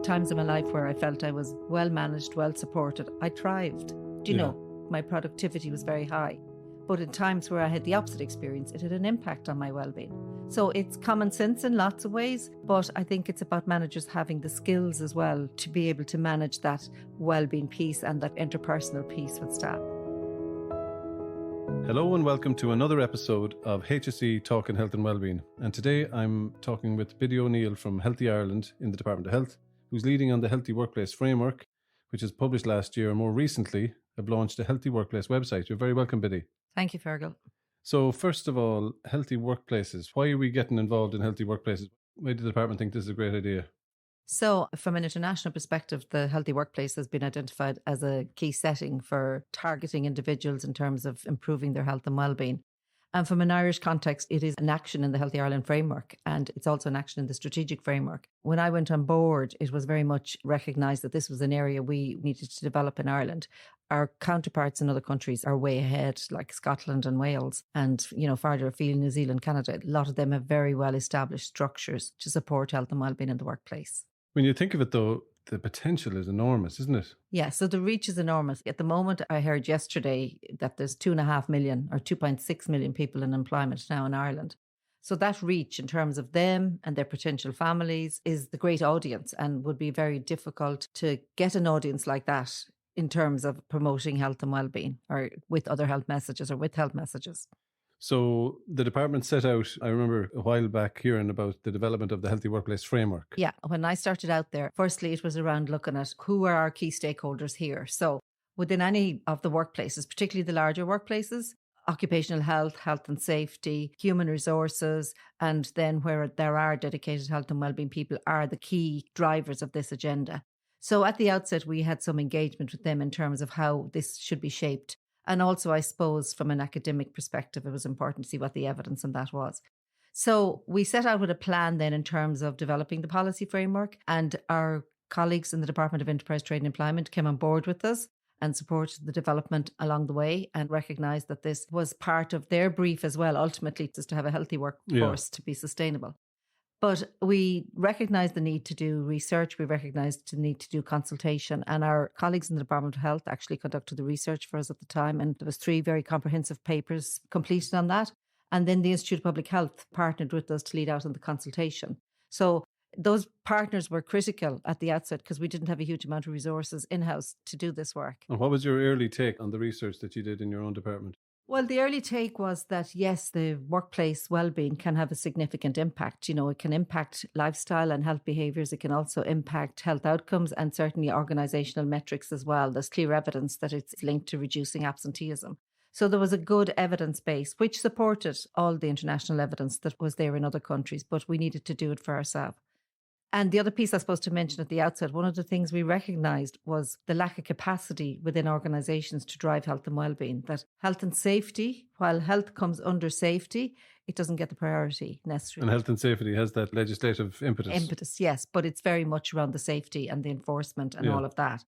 times in my life where I felt I was well managed, well supported, I thrived. Do you know, my productivity was very high. But in times where I had the opposite experience, it had an impact on my well-being. So it's common sense in lots of ways, but I think it's about managers having the skills as well to be able to manage that well-being piece and that interpersonal piece with staff. Hello and welcome to another episode of HSE Talk in Health and Wellbeing. And today I'm talking with Biddy O'Neill from Healthy Ireland in the Department of Health, who's leading on the Healthy Workplace Framework, which was published last year and more recently have launched a Healthy Workplace website. You're very welcome, Biddy. Thank you, Fergal. So first of all, healthy workplaces. Why are we getting involved in healthy workplaces? Why did the department think this is a great idea? So from an international perspective, the healthy workplace has been identified as a key setting for targeting individuals in terms of improving their health and well-being. And from an Irish context, it is an action in the Healthy Ireland framework, and it's also an action in the strategic framework. When I went on board, it was very much recognised that this was an area we needed to develop in Ireland. Our counterparts in other countries are way ahead, like Scotland and Wales, and, farther afield, New Zealand, Canada. A lot of them have very well established structures to support health and well-being in the workplace. When you think of it, though, the potential is enormous, isn't it? Yeah, so the reach is enormous. At the moment, I heard yesterday that there's 2.5 million or 2.6 million people in employment now in Ireland. So that reach in terms of them and their potential families is the great audience, and would be very difficult to get an audience like that in terms of promoting health and well-being or with other health messages or with health messages. So the department set out, I remember a while back hearing about the development of the Healthy Workplace Framework. Yeah, when I started out there, firstly, it was around looking at who are our key stakeholders here. So within any of the workplaces, particularly the larger workplaces, occupational health, health and safety, human resources, and then where there are dedicated health and wellbeing people are the key drivers of this agenda. So at the outset, we had some engagement with them in terms of how this should be shaped. And also, I suppose, from an academic perspective, it was important to see what the evidence on that was. So we set out with a plan then in terms of developing the policy framework, and our colleagues in the Department of Enterprise, Trade and Employment came on board with us and supported the development along the way and recognised that this was part of their brief as well, ultimately, just to have a healthy workforce to be sustainable. But we recognised the need to do research. We recognised the need to do consultation. And our colleagues in the Department of Health actually conducted the research for us at the time. And there was 3 very comprehensive papers completed on that. And then the Institute of Public Health partnered with us to lead out on the consultation. So those partners were critical at the outset because we didn't have a huge amount of resources in-house to do this work. And what was your early take on the research that you did in your own department? Well, the early take was that, yes, the workplace well-being can have a significant impact. It can impact lifestyle and health behaviours. It can also impact health outcomes and certainly organisational metrics as well. There's clear evidence that it's linked to reducing absenteeism. So there was a good evidence base, which supported all the international evidence that was there in other countries, but we needed to do it for ourselves. And the other piece I suppose to mention at the outset, one of the things we recognised was the lack of capacity within organisations to drive health and wellbeing. That health and safety, while health comes under safety, it doesn't get the priority necessarily. And health and safety has that legislative impetus. Yes, but it's very much around the safety and the enforcement and all of that.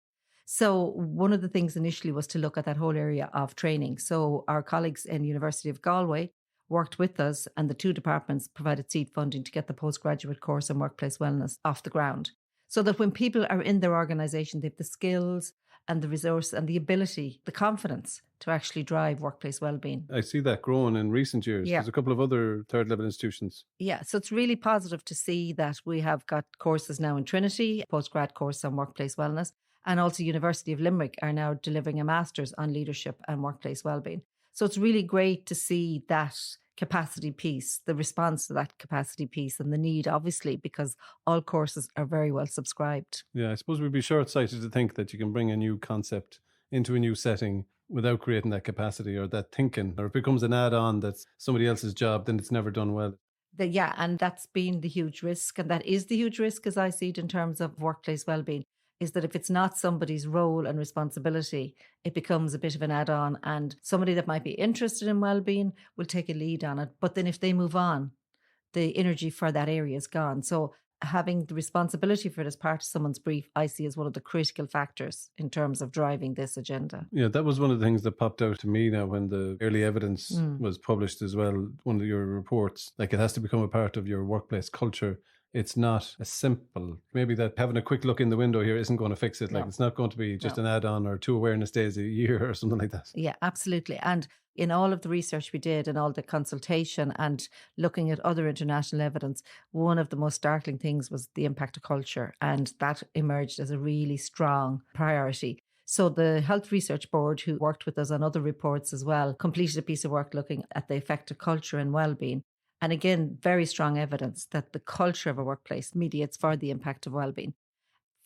So one of the things initially was to look at that whole area of training. So our colleagues in University of Galway worked with us, and the 2 departments provided seed funding to get the postgraduate course on workplace wellness off the ground. So that when people are in their organisation, they have the skills and the resource and the ability, the confidence to actually drive workplace wellbeing. I see that growing in recent years. Yeah. There's a couple of other third level institutions. Yeah, so it's really positive to see that we have got courses now in Trinity, postgrad course on workplace wellness, and also University of Limerick are now delivering a master's on leadership and workplace wellbeing. So it's really great to see that capacity piece, the response to that capacity piece, and the need, obviously, because all courses are very well subscribed. Yeah, I suppose we'd be short-sighted to think that you can bring a new concept into a new setting without creating that capacity or that thinking, or it becomes an add-on that's somebody else's job, then it's never done well. And that's been the huge risk, and that is the huge risk as I see it in terms of workplace wellbeing, is that if it's not somebody's role and responsibility, it becomes a bit of an add-on, and somebody that might be interested in well-being will take a lead on it. But then if they move on, the energy for that area is gone. So having the responsibility for it as part of someone's brief, I see as one of the critical factors in terms of driving this agenda. Yeah, that was one of the things that popped out to me now when the early evidence was published as well. One of your reports, like it has to become a part of your workplace culture. it's not as simple. Maybe that having a quick look in the window here isn't going to fix it. Like, it's not going to be just an add-on or 2 awareness days a year or something like that. Yeah, absolutely. And in all of the research we did and all the consultation and looking at other international evidence, one of the most startling things was the impact of culture. And that emerged as a really strong priority. So the Health Research Board, who worked with us on other reports as well, completed a piece of work looking at the effect of culture and well-being. And again, very strong evidence that the culture of a workplace mediates for the impact of well-being.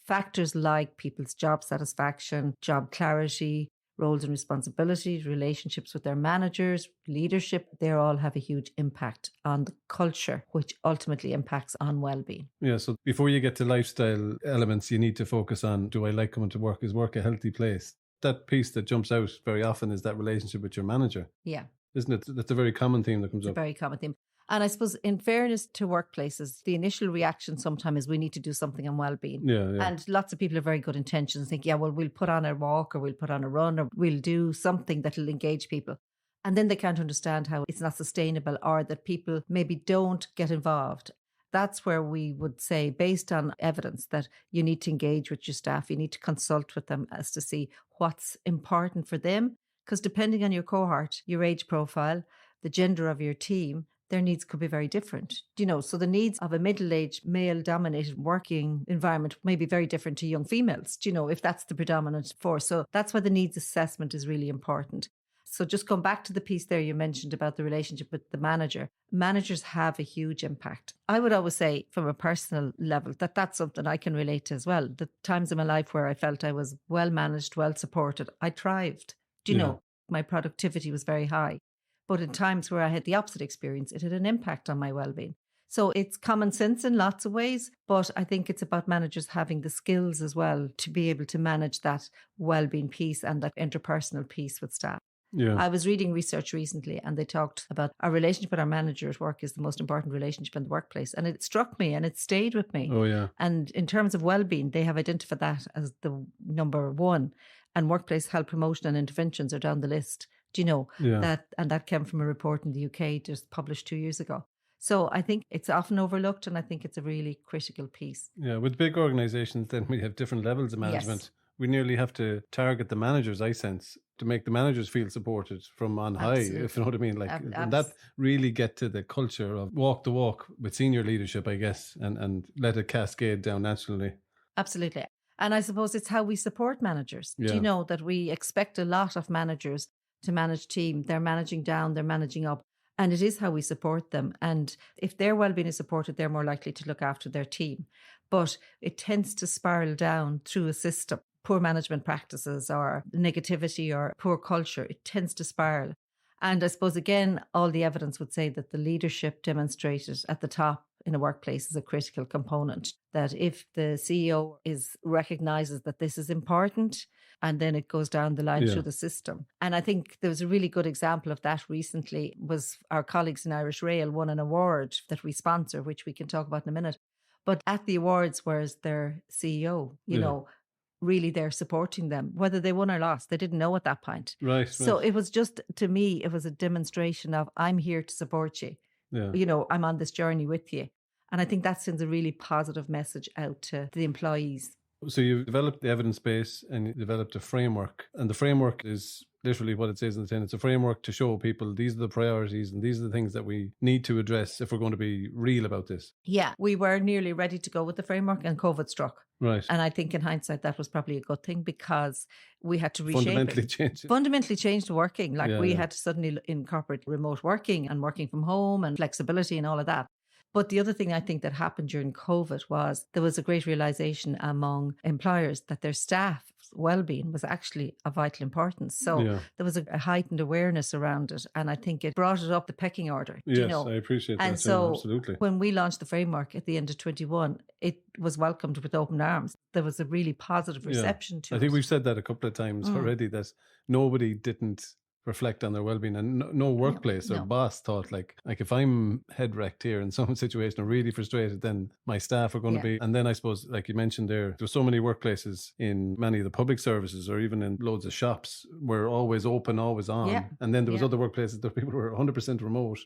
Factors like people's job satisfaction, job clarity, roles and responsibilities, relationships with their managers, leadership, they all have a huge impact on the culture, which ultimately impacts on well-being. Yeah, so before you get to lifestyle elements, you need to focus on, do I like coming to work? Is work a healthy place? That piece that jumps out very often is that relationship with your manager. Yeah. Isn't it? That's a very common theme that comes up. It's a very common theme. And I suppose in fairness to workplaces, the initial reaction sometimes is we need to do something on well-being. Yeah. And lots of people have very good intentions, think, well, we'll put on a walk or we'll put on a run or we'll do something that will engage people. And then they can't understand how it's not sustainable or that people maybe don't get involved. That's where we would say, based on evidence, that you need to engage with your staff. You need to consult with them as to see what's important for them. Because depending on your cohort, your age profile, the gender of your team, their needs could be very different. So the needs of a middle-aged, male-dominated working environment may be very different to young females, if that's the predominant force. So that's why the needs assessment is really important. So just going back to the piece there you mentioned about the relationship with the manager, managers have a huge impact. I would always say from a personal level that that's something I can relate to as well. The times in my life where I felt I was well managed, well supported, I thrived. My productivity was very high. But in times where I had the opposite experience, it had an impact on my well-being. So it's common sense in lots of ways, but I think it's about managers having the skills as well to be able to manage that well-being piece and that interpersonal piece with staff. Yeah. I was reading research recently and they talked about our relationship with our manager at work is the most important relationship in the workplace. And it struck me and it stayed with me. Oh, yeah. And in terms of well-being, they have identified that as the number one. And workplace health promotion and interventions are down the list. That came from a report in the UK just published 2 years ago. So I think it's often overlooked and I think it's a really critical piece. Yeah, with big organizations, then we have different levels of management. Yes. We nearly have to target the managers, I sense, to make the managers feel supported from on high, if you know what I mean. And that really get to the culture of walk the walk with senior leadership, I guess, and let it cascade down naturally. Absolutely. And I suppose it's how we support managers. Yeah. That we expect a lot of managers to manage team. They're managing down, they're managing up. And it is how we support them. And if their well-being is supported, they're more likely to look after their team. But it tends to spiral down through a system. Poor management practices or negativity or poor culture, it tends to spiral. And I suppose, again, all the evidence would say that the leadership demonstrated at the top in a workplace is a critical component. That if the CEO recognizes that this is important, and then it goes down the line through the system. And I think there was a really good example of that recently was our colleagues in Irish Rail won an award that we sponsor, which we can talk about in a minute. But at the awards, whereas their CEO, really they're supporting them, whether they won or lost. They didn't know at that point. Right. So it was just, to me, it was a demonstration of I'm here to support you. Yeah. I'm on this journey with you. And I think that sends a really positive message out to the employees. So you've developed the evidence base and you developed a framework. And the framework is literally what it says in the tin. It's a framework to show people these are the priorities and these are the things that we need to address if we're going to be real about this. Yeah, we were nearly ready to go with the framework and COVID struck. Right. And I think in hindsight, that was probably a good thing because we had to reshape Fundamentally change the working. We had to suddenly incorporate remote working and working from home and flexibility and all of that. But the other thing I think that happened during COVID was there was a great realization among employers that their staff's well-being was actually of vital importance. So there was a heightened awareness around it. And I think it brought it up the pecking order. Yes, I appreciate that. And so absolutely. When we launched the framework at the end of 21, it was welcomed with open arms. There was a really positive reception to it. I think we've said that a couple of times already, that nobody didn't reflect on their well-being, and no workplace or boss thought like if I'm head wrecked here in some situation or really frustrated, then my staff are going to be. And then I suppose, like you mentioned there's so many workplaces in many of the public services or even in loads of shops were always open, always on. And then there was other workplaces that people were 100% remote.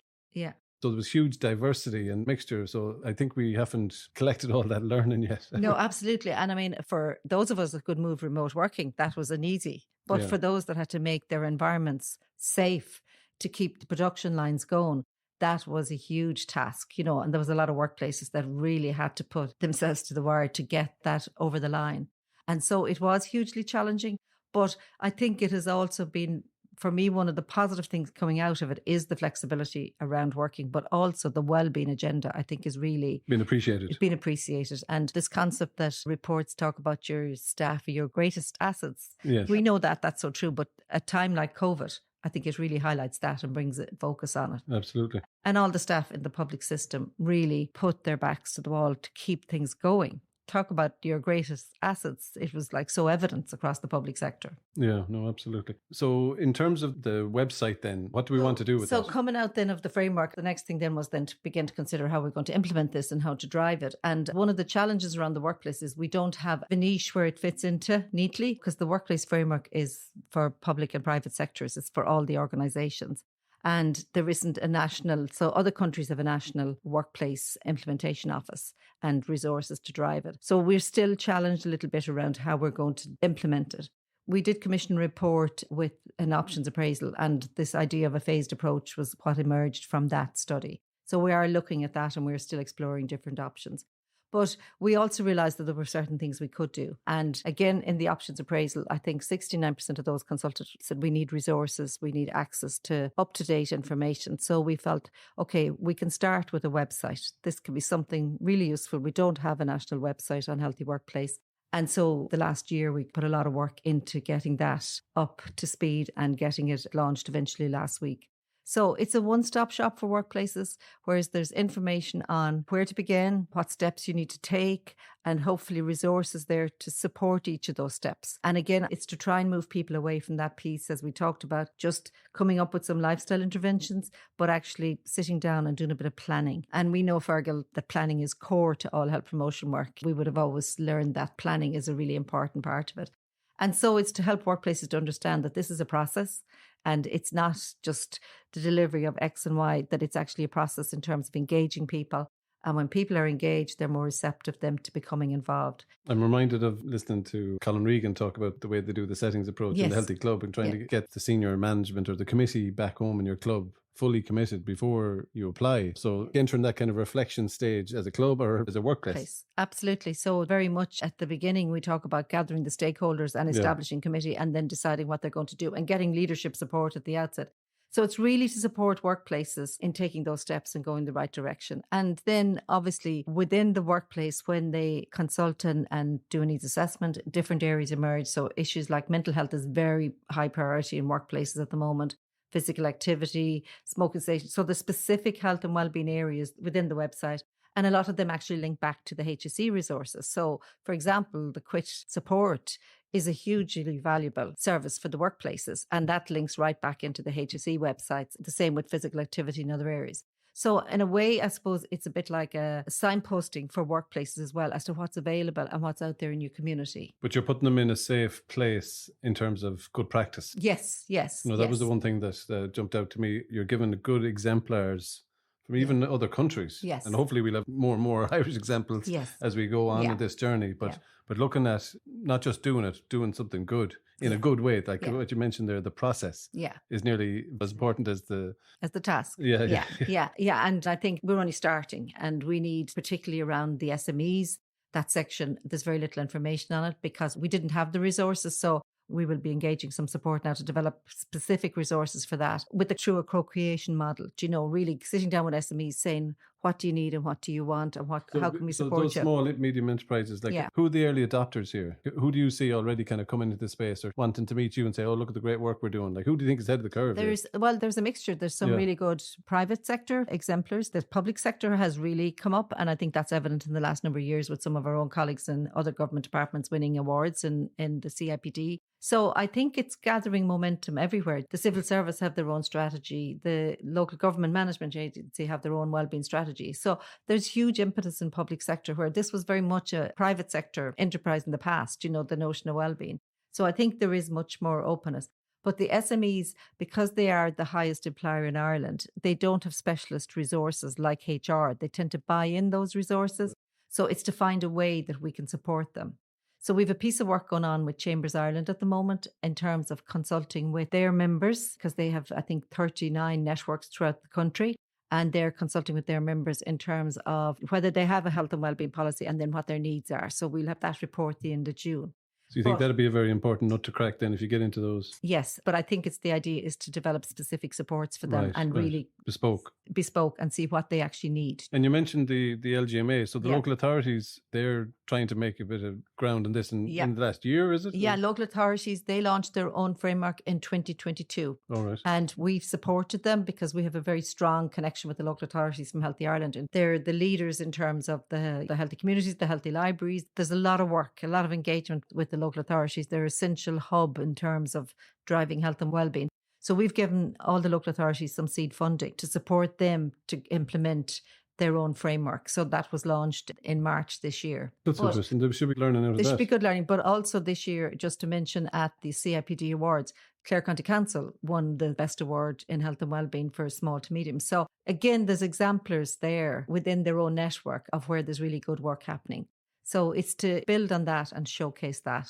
So there was huge diversity and mixture. So I think we haven't collected all that learning yet. No, absolutely. And I mean, for those of us that could move remote working, that was an easy. But for those that had to make their environments safe to keep the production lines going, that was a huge task, and there was a lot of workplaces that really had to put themselves to the wire to get that over the line. And so it was hugely challenging. But I think it has also been, for me, one of the positive things coming out of it is the flexibility around working, but also the well-being agenda, I think, is really been appreciated. And this concept that reports talk about your staff are your greatest assets. Yes. We know that that's so true, but a time like COVID, I think it really highlights that and brings a focus on it. Absolutely. And all the staff in the public system really put their backs to the wall to keep things going. Talk about your greatest assets. It was like so evident across the public sector. Yeah, no, absolutely. So in terms of the website then, what do we want to do with that? So coming out then of the framework, the next thing then was then to begin to consider how we're going to implement this and how to drive it. And one of the challenges around the workplace is we don't have a niche where it fits into neatly, because the workplace framework is for public and private sectors. It's for all the organisations. And there isn't a national, so other countries have a national workplace implementation office and resources to drive it. So we're still challenged a little bit around how we're going to implement it. We did commission a report with an options appraisal, and this idea of a phased approach was what emerged from that study. So we are looking at that and we're still exploring different options. But we also realised that there were certain things we could do. And again, in the options appraisal, I think 69% of those consulted said we need resources, we need access to up-to-date information. So we felt, okay, we can start with a website. This can be something really useful. We don't have a national website on Healthy Workplace. And so the last year, we put a lot of work into getting that up to speed and getting it launched eventually last week. So it's a one-stop shop for workplaces, whereas there's information on where to begin, what steps you need to take, and hopefully resources there to support each of those steps. And again, it's to try and move people away from that piece, as we talked about, just coming up with some lifestyle interventions, but actually sitting down and doing a bit of planning. And we know, Fergal, that planning is core to all health promotion work. We would have always learned that planning is a really important part of it. And so it's to help workplaces to understand that this is a process and it's not just the delivery of X and Y, that it's actually a process in terms of engaging people. And when people are engaged, they're more receptive them to becoming involved. I'm reminded of listening to Colin Regan talk about the way they do the settings approach in the Healthy Club and trying to get the senior management or the committee back home in your club fully committed before you apply. So entering that kind of reflection stage as a club or as a workplace. Absolutely. So very much at the beginning, we talk about gathering the stakeholders and establishing committee and then deciding what they're going to do and getting leadership support at the outset. So it's really to support workplaces in taking those steps and going the right direction. And then obviously within the workplace, when they consult and do a needs assessment, different areas emerge. So issues like mental health is very high priority in workplaces at the moment. Physical activity, smoking cessation. So the specific health and wellbeing areas within the website. And a lot of them actually link back to the HSE resources. So, for example, the quit support is a hugely valuable service for the workplaces. And that links right back into the HSE websites. The same with physical activity in other areas. So in a way, I suppose it's a bit like a signposting for workplaces as well as to what's available and what's out there in your community. But you're putting them in a safe place in terms of good practice. Yes. That was the one thing that jumped out to me. You're given good exemplars from even other countries. Yes. And hopefully we'll have more and more Irish examples as we go on with this journey. But looking at not just doing it, doing something good in a good way, like what you mentioned there, the process is nearly as important as the task. Yeah. And I think we're only starting and we need, particularly around the SMEs, that section, there's very little information on it because we didn't have the resources. So we will be engaging some support now to develop specific resources for that with the true co-creation model. Do you know, really sitting down with SMEs saying, what do you need and what do you want and how can we support you? So those small, medium enterprises, who are the early adopters here? Who do you see already kind of coming into this space or wanting to meet you and say, oh, look at the great work we're doing? Like, who do you think is ahead of the curve? There's a mixture. There's some really good private sector exemplars. The public sector has really come up. And I think that's evident in the last number of years with some of our own colleagues and other government departments winning awards in the CIPD. So I think it's gathering momentum everywhere. The civil service have their own strategy. The local government management agency have their own wellbeing strategy. So there's huge impetus in public sector where this was very much a private sector enterprise in the past, you know, the notion of wellbeing. So I think there is much more openness. But the SMEs, because they are the highest employer in Ireland, they don't have specialist resources like HR. They tend to buy in those resources. So it's to find a way that we can support them. So we have a piece of work going on with Chambers Ireland at the moment in terms of consulting with their members, because they have, I think, 39 networks throughout the country. And they're consulting with their members in terms of whether they have a health and wellbeing policy and then what their needs are. So we'll have that report at the end of June. So you think that'd be a very important nut to crack then if you get into those? Yes, but I think it's the idea is to develop specific supports for them and really bespoke and see what they actually need. And you mentioned the LGMA, so the local authorities, they're trying to make a bit of ground in this in the last year, is it? Yeah, local authorities, they launched their own framework in 2022. All right. And we've supported them because we have a very strong connection with the local authorities from Healthy Ireland. And they're the leaders in terms of the healthy communities, the healthy libraries. There's a lot of work, a lot of engagement with the local authorities. They're an essential hub in terms of driving health and wellbeing. So we've given all the local authorities some seed funding to support them to implement their own framework. So that was launched in March this year. That's interesting. They should be learning out of that. There should be good learning. But also this year, just to mention, at the CIPD Awards, Clare County Council won the best award in health and wellbeing for small to medium. So again, there's exemplars there within their own network of where there's really good work happening. So it's to build on that and showcase that.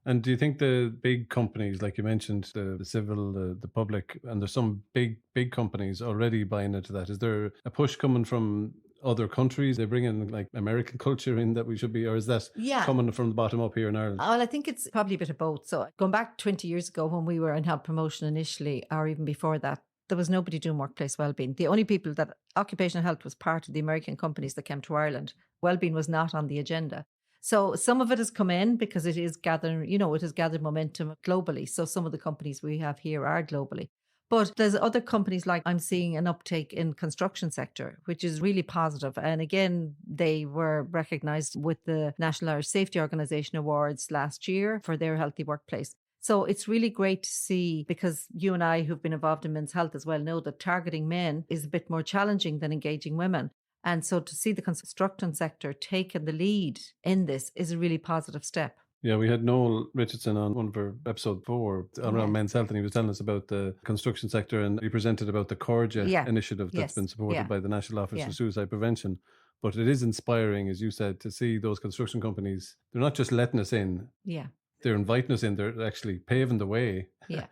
And do you think the big companies, like you mentioned, the civil, the public, and there's some big companies already buying into that? Is there a push coming from other countries? They bring in like American culture in that we should be, or is that coming from the bottom up here in Ireland? Well, I think it's probably a bit of both. So going back 20 years ago when we were in health promotion initially, or even before that, there was nobody doing workplace wellbeing. The only people that occupational health was part of the American companies that came to Ireland. Wellbeing was not on the agenda. So some of it has come in because it is gathering, it has gathered momentum globally. So some of the companies we have here are globally. But there's other companies like I'm seeing an uptake in construction sector, which is really positive. And again, they were recognised with the National Irish Safety Organisation Awards last year for their healthy workplace. So it's really great to see, because you and I who've been involved in men's health as well know that targeting men is a bit more challenging than engaging women. And so to see the construction sector taking the lead in this is a really positive step. Yeah, we had Noel Richardson on one of our episode 4 around men's health, and he was telling us about the construction sector, and he presented about the CORGE initiative that's been supported by the National Office for Suicide Prevention. But it is inspiring, as you said, to see those construction companies. They're not just letting us in. Yeah. They're inviting us in. They're actually paving the way. Yeah.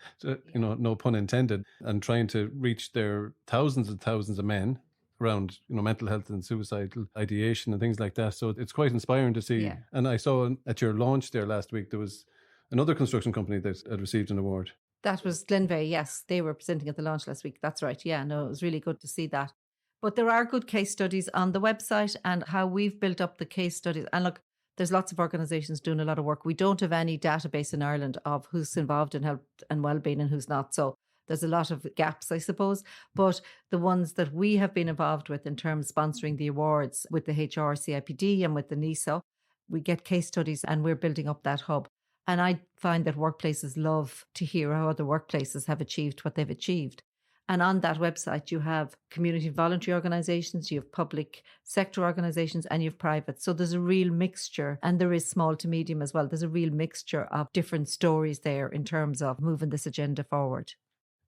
No pun intended, and trying to reach their thousands and thousands of men around mental health and suicidal ideation and things like that. So it's quite inspiring to see. Yeah. And I saw at your launch there last week, there was another construction company that had received an award. That was Glenveigh, yes. They were presenting at the launch last week. That's right. Yeah, no, it was really good to see that. But there are good case studies on the website and how we've built up the case studies. And look, there's lots of organisations doing a lot of work. We don't have any database in Ireland of who's involved in health and wellbeing and who's not. So there's a lot of gaps, I suppose. But the ones that we have been involved with in terms of sponsoring the awards with the HR CIPD and with the NISO, we get case studies and we're building up that hub. And I find that workplaces love to hear how other workplaces have achieved what they've achieved. And on that website, you have community and voluntary organisations, you have public sector organisations, and you have private. So there's a real mixture, and there is small to medium as well. There's a real mixture of different stories there in terms of moving this agenda forward.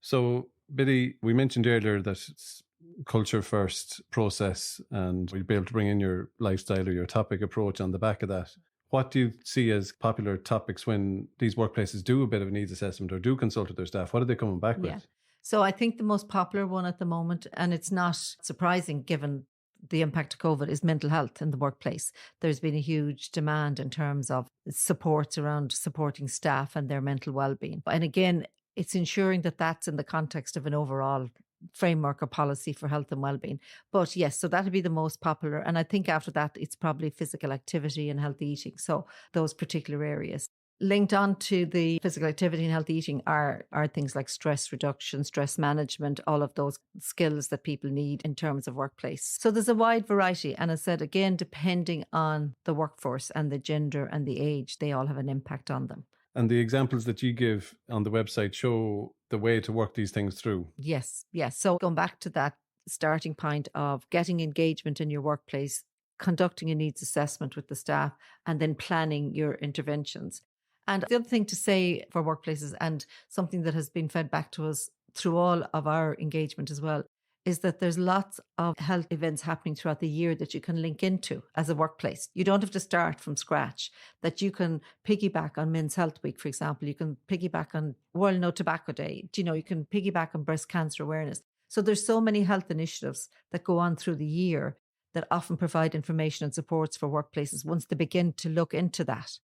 So, Biddy, we mentioned earlier that it's culture first process, and we'll be able to bring in your lifestyle or your topic approach on the back of that. What do you see as popular topics when these workplaces do a bit of a needs assessment or do consult with their staff? What are they coming back with? So I think the most popular one at the moment, and it's not surprising given the impact of COVID, is mental health in the workplace. There's been a huge demand in terms of supports around supporting staff and their mental well-being. And again, it's ensuring that that's in the context of an overall framework or policy for health and well-being. But yes, so that would be the most popular. And I think after that, it's probably physical activity and healthy eating. So those particular areas. Linked on to the physical activity and healthy eating are things like stress reduction, stress management, all of those skills that people need in terms of workplace. So there's a wide variety. And as I said, again, depending on the workforce and the gender and the age, they all have an impact on them. And the examples that you give on the website show the way to work these things through. Yes. So going back to that starting point of getting engagement in your workplace, conducting a needs assessment with the staff, and then planning your interventions. And the other thing to say for workplaces, and something that has been fed back to us through all of our engagement as well, is that there's lots of health events happening throughout the year that you can link into as a workplace. You don't have to start from scratch, that you can piggyback on Men's Health Week, for example. You can piggyback on World No Tobacco Day. You can piggyback on breast cancer awareness. So there's so many health initiatives that go on through the year that often provide information and supports for workplaces once they begin to look into that.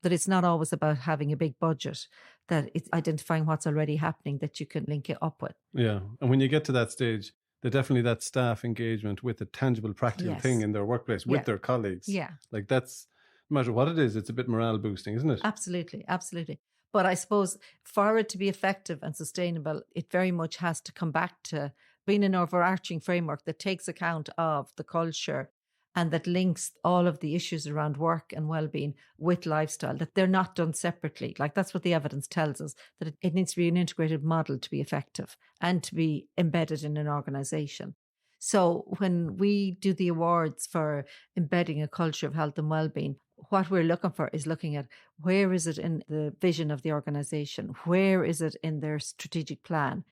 That it's not always about having a big budget, that it's identifying what's already happening that you can link it up with. Yeah. And when you get to that stage, definitely that staff engagement with a tangible, practical thing in their workplace with their colleagues. Yeah. Like that's, no matter what it is, it's a bit morale boosting, isn't it? Absolutely. Absolutely. But I suppose for it to be effective and sustainable, it very much has to come back to being an overarching framework that takes account of the culture and that links all of the issues around work and well-being with lifestyle, that they're not done separately. Like that's what the evidence tells us, that it needs to be an integrated model to be effective and to be embedded in an organization. So when we do the awards for embedding a culture of health and well-being, what we're looking for is looking at where is it in the vision of the organization? Where is it in their strategic plan?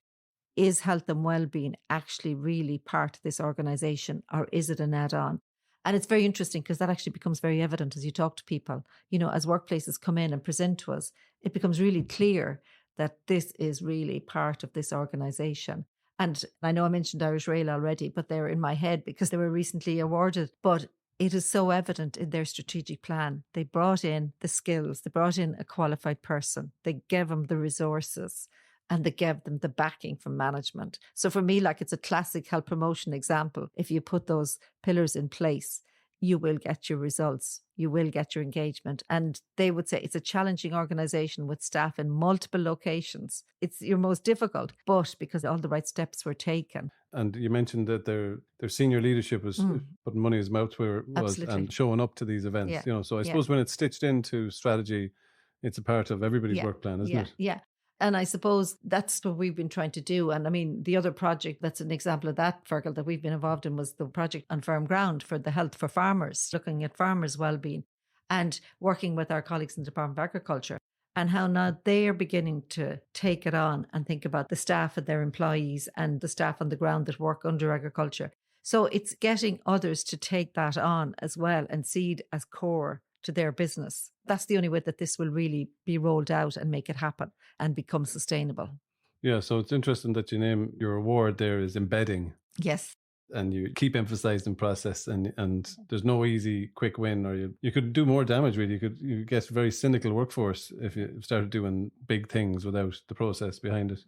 Is health and well-being actually really part of this organization, or is it an add-on? And it's very interesting because that actually becomes very evident as you talk to people. As workplaces come in and present to us, it becomes really clear that this is really part of this organization. And I know I mentioned Irish Rail already, but they're in my head because they were recently awarded. But it is so evident in their strategic plan. They brought in the skills, they brought in a qualified person, they gave them the resources, and they gave them the backing from management. So for me, like it's a classic health promotion example. If you put those pillars in place, you will get your results, you will get your engagement. And they would say it's a challenging organization with staff in multiple locations. It's your most difficult, but because all the right steps were taken. And you mentioned that their senior leadership was putting money in his mouth where it was and showing up to these events. So I suppose when it's stitched into strategy, it's a part of everybody's work plan, isn't it? Yeah. And I suppose that's what we've been trying to do. And I mean, the other project that's an example of that, Fergal, that we've been involved in was the project on Firm Ground for the health for farmers, looking at farmers' well-being and working with our colleagues in the Department of Agriculture, and how now they're beginning to take it on and think about the staff and their employees and the staff on the ground that work under agriculture. So it's getting others to take that on as well and see it as core to their business. That's the only way that this will really be rolled out and make it happen and become sustainable. Yeah, so it's interesting that you name your award there is embedding. Yes. And you keep emphasizing process and there's no easy quick win, or you could do more damage really. You get a very cynical workforce if you started doing big things without the process behind it.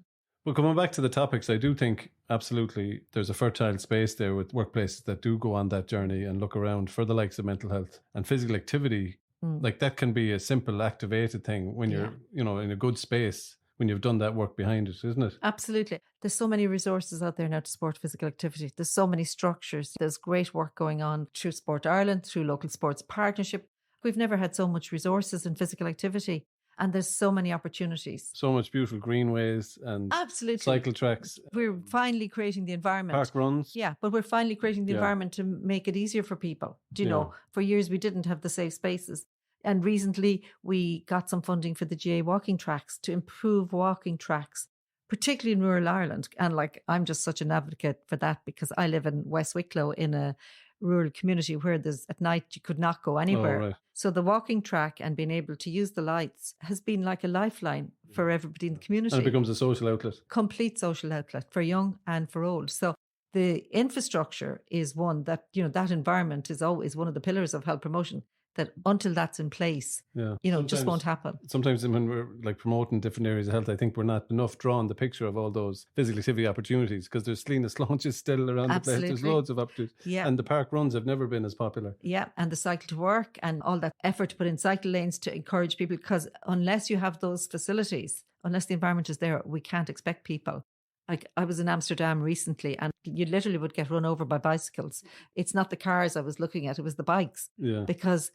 But coming back to the topics, I do think absolutely there's a fertile space there with workplaces that do go on that journey and look around for the likes of mental health and physical activity. Like that can be a simple activated thing when you're, in a good space, when you've done that work behind it, isn't it? Absolutely. There's so many resources out there now to support physical activity. There's so many structures. There's great work going on through Sport Ireland, through local sports partnership. We've never had so much resources in physical activity. And there's so many opportunities. So much beautiful greenways and cycle tracks. We're finally creating the environment. Park runs. Yeah, but we're finally creating the environment to make it easier for people. For years we didn't have the safe spaces. And recently we got some funding for the GA walking tracks to improve walking tracks, particularly in rural Ireland. And I'm just such an advocate for that because I live in West Wicklow in a rural community where at night you could not go anywhere. Right. So the walking track and being able to use the lights has been like a lifeline for everybody in the community. And it becomes a social outlet. Complete social outlet for young and for old. So the infrastructure is one that, that environment is always one of the pillars of health promotion. That until that's in place, just won't happen. Sometimes when we're promoting different areas of health, I think we're not enough drawing the picture of all those physical activity opportunities because there's Slinas launches still around the place. There's loads of opportunities. Yeah. And the park runs have never been as popular. Yeah. And the cycle to work and all that effort to put in cycle lanes to encourage people, because unless you have those facilities, unless the environment is there, we can't expect people. I was in Amsterdam recently and you literally would get run over by bicycles. It's not the cars I was looking at, it was the bikes. Yeah. Because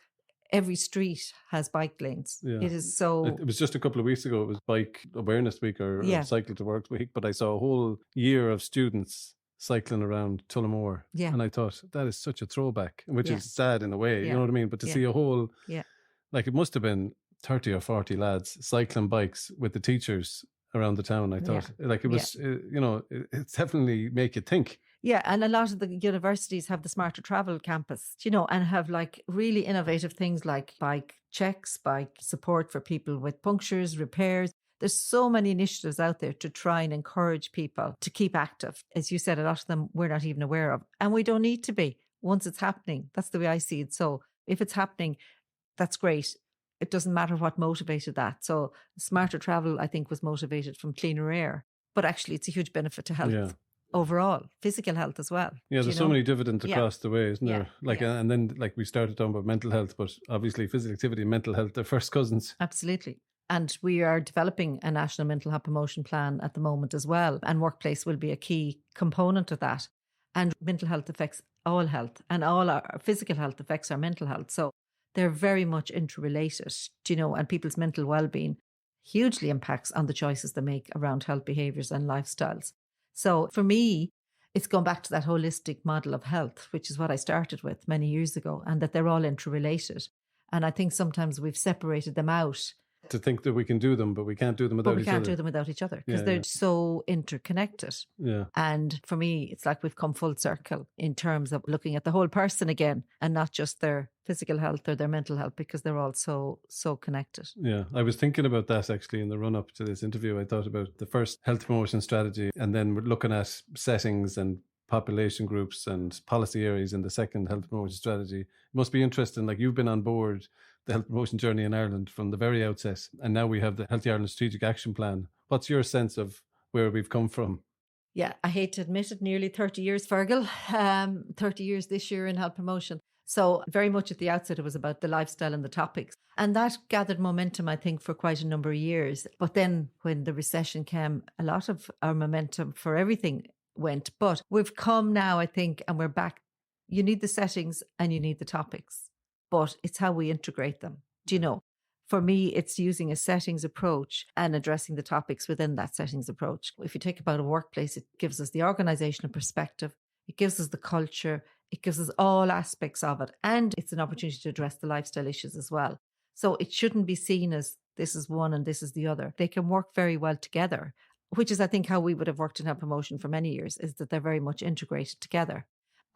every street has bike lanes. Yeah. It is so... It was just a couple of weeks ago, it was Bike Awareness Week or Cycle to Work Week, but I saw a whole year of students cycling around Tullamore. Yeah. And I thought, that is such a throwback, which is sad in a way, you know what I mean? But to see a whole... Yeah. It must have been 30 or 40 lads cycling bikes with the teachers around the town. I thought like it was, it's definitely make you think. Yeah, and a lot of the universities have the Smarter Travel campus, and have like really innovative things like bike checks, bike support for people with punctures, repairs. There's so many initiatives out there to try and encourage people to keep active. As you said, a lot of them we're not even aware of, and we don't need to be once it's happening. That's the way I see it. So if it's happening, that's great. It doesn't matter what motivated that. So Smarter Travel, I think, was motivated from cleaner air, but actually it's a huge benefit to health. Overall, physical health as well. Yeah, there's so many dividends across the way, isn't there? Like, and then like we started talking about mental health, but obviously physical activity and mental health, they're first cousins. Absolutely. And we are developing a national mental health promotion plan at the moment as well. And workplace will be a key component of that. And mental health affects all health, and all our physical health affects our mental health. So they're very much interrelated, and people's mental well-being hugely impacts on the choices they make around health behaviours and lifestyles. So for me, it's gone back to that holistic model of health, which is what I started with many years ago, and that they're all interrelated. And I think sometimes we've separated them out. To think that we can do them, but we can't do them without each other. But we can't do them without each other because they're so interconnected. Yeah. And for me, it's like we've come full circle in terms of looking at the whole person again and not just their physical health or their mental health, because they're all so connected. Yeah. I was thinking about that actually in the run up to this interview. I thought about the first health promotion strategy, and then we're looking at settings and population groups and policy areas in the second health promotion strategy. It must be interesting. Like, you've been on board the health promotion journey in Ireland from the very outset, and now we have the Healthy Ireland Strategic Action Plan. What's your sense of where we've come from? Yeah, I hate to admit it, nearly 30 years, Fergal. 30 years this year in health promotion. So very much at the outset, it was about the lifestyle and the topics. And that gathered momentum, I think, for quite a number of years. But then when the recession came, a lot of our momentum for everything went. But we've come now, I think, and we're back. You need the settings and you need the topics, but it's how we integrate them. For me, it's using a settings approach and addressing the topics within that settings approach. If you think about a workplace, it gives us the organizational perspective, it gives us the culture, it gives us all aspects of it, and it's an opportunity to address the lifestyle issues as well. So it shouldn't be seen as this is one and this is the other. They can work very well together, which is, I think, how we would have worked in health promotion for many years, is that they're very much integrated together.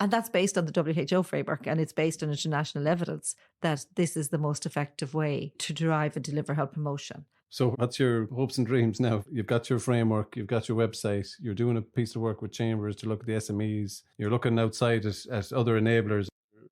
And that's based on the WHO framework, and it's based on international evidence that this is the most effective way to drive and deliver health promotion. So what's your hopes and dreams now? You've got your framework, you've got your website, you're doing a piece of work with chambers to look at the SMEs, you're looking outside at other enablers.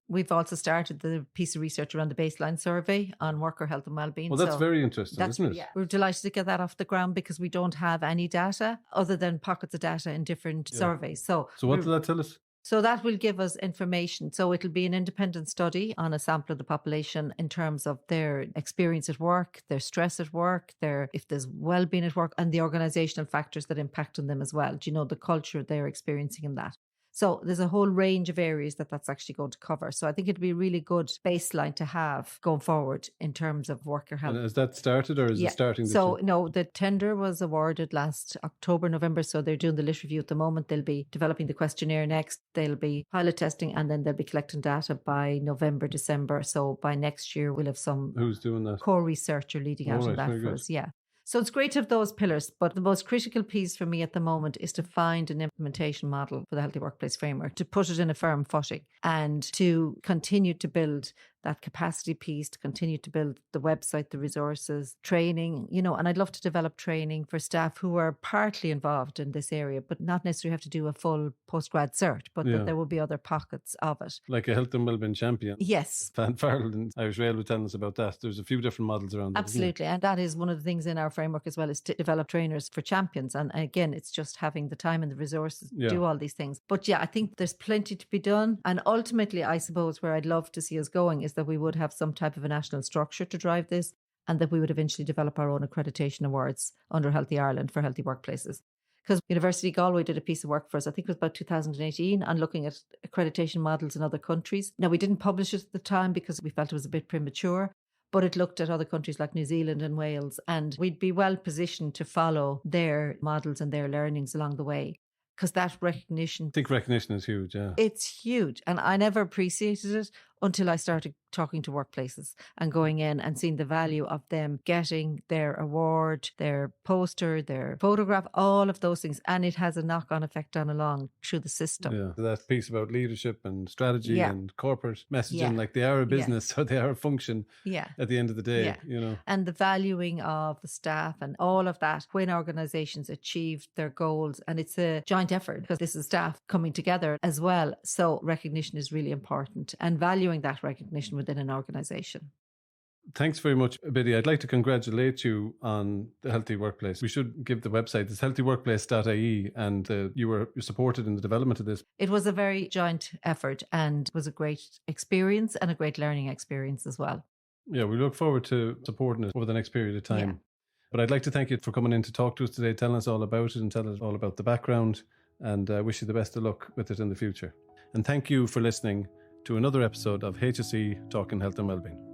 We've also started the piece of research around the baseline survey on worker health and wellbeing. Well, that's very interesting, isn't it? Yeah. We're delighted to get that off the ground because we don't have any data other than pockets of data in different surveys. So what did that tell us? So that will give us information. So it'll be an independent study on a sample of the population in terms of their experience at work, their stress at work, if there's well-being at work, and the organizational factors that impact on them as well. The culture they're experiencing in that. So there's a whole range of areas that's actually going to cover. So I think it'd be a really good baseline to have going forward in terms of worker health. And has that started, or is it starting? So no, the tender was awarded last October, November. So they're doing the lit review at the moment. They'll be developing the questionnaire next. They'll be pilot testing, and then they'll be collecting data by November, December. So by next year, we'll have some Who's doing that? core researcher leading out on that for us. Yeah. So it's great to have those pillars, but the most critical piece for me at the moment is to find an implementation model for the Healthy Workplace Framework, to put it in a firm footing and to continue to build that capacity piece, to continue to build the website, the resources, training, and I'd love to develop training for staff who are partly involved in this area, but not necessarily have to do a full postgrad cert, but that there will be other pockets of it. Like a health and wellbeing champion. Yes. Van Farrell and Irish Rail were telling us about that. There's a few different models around that. Absolutely. And that is one of the things in our framework as well, is to develop trainers for champions. And again, it's just having the time and the resources to do all these things. But I think there's plenty to be done. And ultimately, I suppose where I'd love to see us going is that we would have some type of a national structure to drive this, and that we would eventually develop our own accreditation awards under Healthy Ireland for healthy workplaces. Because University of Galway did a piece of work for us, I think it was about 2018, on looking at accreditation models in other countries. Now, we didn't publish it at the time because we felt it was a bit premature, but it looked at other countries like New Zealand and Wales, and we'd be well positioned to follow their models and their learnings along the way. Because that recognition... I think recognition is huge, yeah. It's huge. And I never appreciated it until I started talking to workplaces and going in and seeing the value of them getting their award, their poster, their photograph, all of those things. And it has a knock-on effect on along through the system. Yeah, that piece about leadership and strategy and corporate messaging, like they are a business, so they are a function at the end of the day, you know. And the valuing of the staff and all of that when organizations achieve their goals. And it's a joint effort because this is staff coming together as well. So recognition is really important and valuing that recognition within an organization. Thanks very much, Biddy. I'd like to congratulate you on the Healthy Workplace. We should give the website. It's healthyworkplace.ie, and you were supported in the development of this. It was a very joint effort and was a great experience and a great learning experience as well. Yeah, we look forward to supporting it over the next period of time. Yeah. But I'd like to thank you for coming in to talk to us today, telling us all about it and telling us all about the background, and wish you the best of luck with it in the future. And thank you for listening to another episode of HSE Talking Health and Wellbeing.